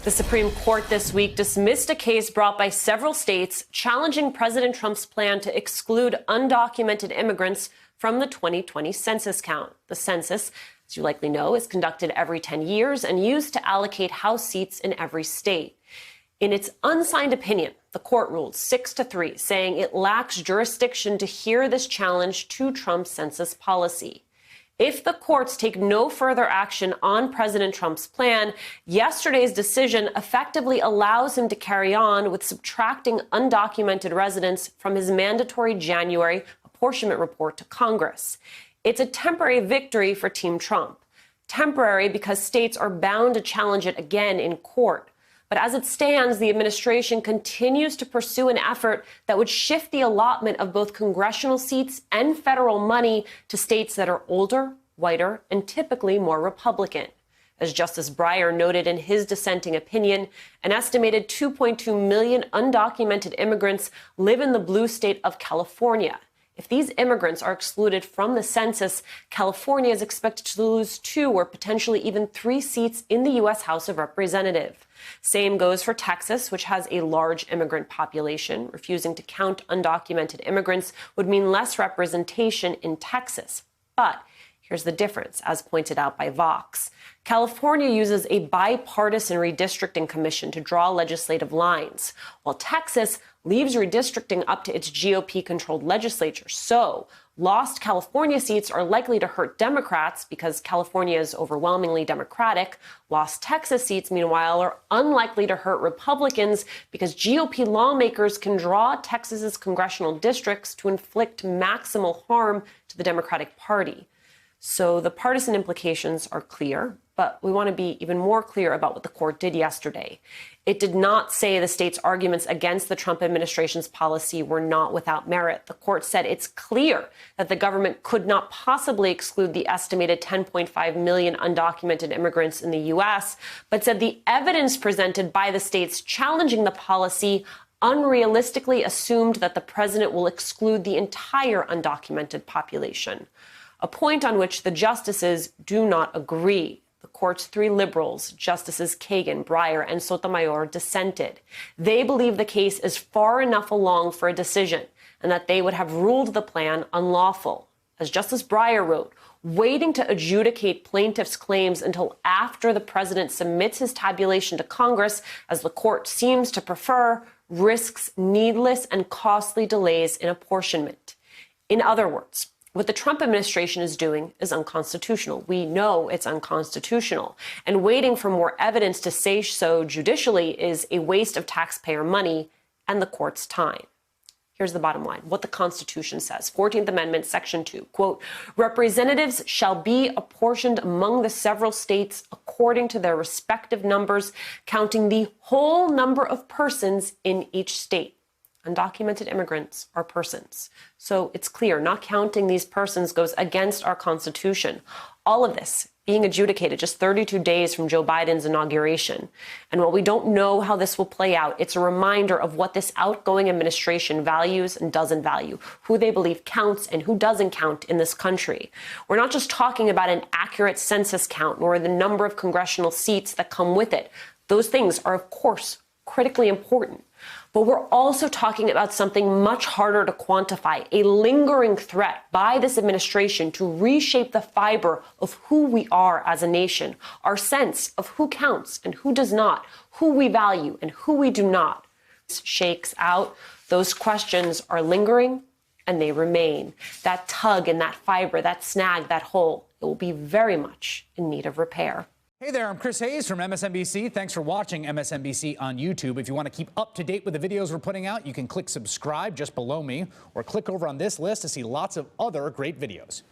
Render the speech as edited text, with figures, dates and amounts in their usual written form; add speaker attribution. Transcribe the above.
Speaker 1: The Supreme Court this week dismissed a case brought by several states challenging President Trump's plan to exclude undocumented immigrants from the 2020 census count. The census, as you likely know, is conducted every 10 years and used to allocate House seats in every state. In its unsigned opinion, the court ruled 6-3, saying it lacks jurisdiction to hear this challenge to Trump's census policy. If the courts take no further action on President Trump's plan, yesterday's decision effectively allows him to carry on with subtracting undocumented residents from his mandatory January apportionment report to Congress. It's a temporary victory for Team Trump. Temporary because states are bound to challenge it again in court. But as it stands, the administration continues to pursue an effort that would shift the allotment of both congressional seats and federal money to states that are older, whiter, and typically more Republican. As Justice Breyer noted in his dissenting opinion, an estimated 2.2 million undocumented immigrants live in the blue state of California. If these immigrants are excluded from the census, California is expected to lose 2 or potentially even 3 seats in the U.S. House of Representatives. Same goes for Texas, which has a large immigrant population. Refusing to count undocumented immigrants would mean less representation in Texas. But here's the difference, as pointed out by Vox. California uses a bipartisan redistricting commission to draw legislative lines, while Texas leaves redistricting up to its GOP-controlled legislature. So lost California seats are likely to hurt Democrats because California is overwhelmingly Democratic. Lost Texas seats, meanwhile, are unlikely to hurt Republicans because GOP lawmakers can draw Texas's congressional districts to inflict maximal harm to the Democratic Party. So the partisan implications are clear, but we want to be even more clear about what the court did yesterday. It did not say the state's arguments against the Trump administration's policy were not without merit. The court said it's clear that the government could not possibly exclude the estimated 10.5 million undocumented immigrants in the U.S., but said the evidence presented by the states challenging the policy unrealistically assumed that the president will exclude the entire undocumented population, a point on which the justices do not agree. The court's 3 liberals, Justices Kagan, Breyer, and Sotomayor, dissented. They believe the case is far enough along for a decision and that they would have ruled the plan unlawful. As Justice Breyer wrote, waiting to adjudicate plaintiffs' claims until after the president submits his tabulation to Congress, as the court seems to prefer, risks needless and costly delays in apportionment. In other words, what the Trump administration is doing is unconstitutional. We know it's unconstitutional. And waiting for more evidence to say so judicially is a waste of taxpayer money and the court's time. Here's the bottom line, what the Constitution says. 14th Amendment, Section 2, quote, representatives shall be apportioned among the several states according to their respective numbers, counting the whole number of persons in each state. Undocumented immigrants are persons. So it's clear not counting these persons goes against our Constitution. All of this being adjudicated just 32 days from Joe Biden's inauguration. And while we don't know how this will play out, it's a reminder of what this outgoing administration values and doesn't value, who they believe counts and who doesn't count in this country. We're not just talking about an accurate census count nor the number of congressional seats that come with it. Those things are, of course, critically important. But we're also talking about something much harder to quantify, a lingering threat by this administration to reshape the fiber of who we are as a nation, our sense of who counts and who does not, who we value and who we do not. Shakes out, those questions are lingering and they remain. That tug and that fiber, that snag, that hole, it will be very much in need of repair.
Speaker 2: Hey there, I'm Chris Hayes from MSNBC. Thanks for watching MSNBC on YouTube. If you want to keep up to date with the videos we're putting out, you can click subscribe just below me or click over on this list to see lots of other great videos.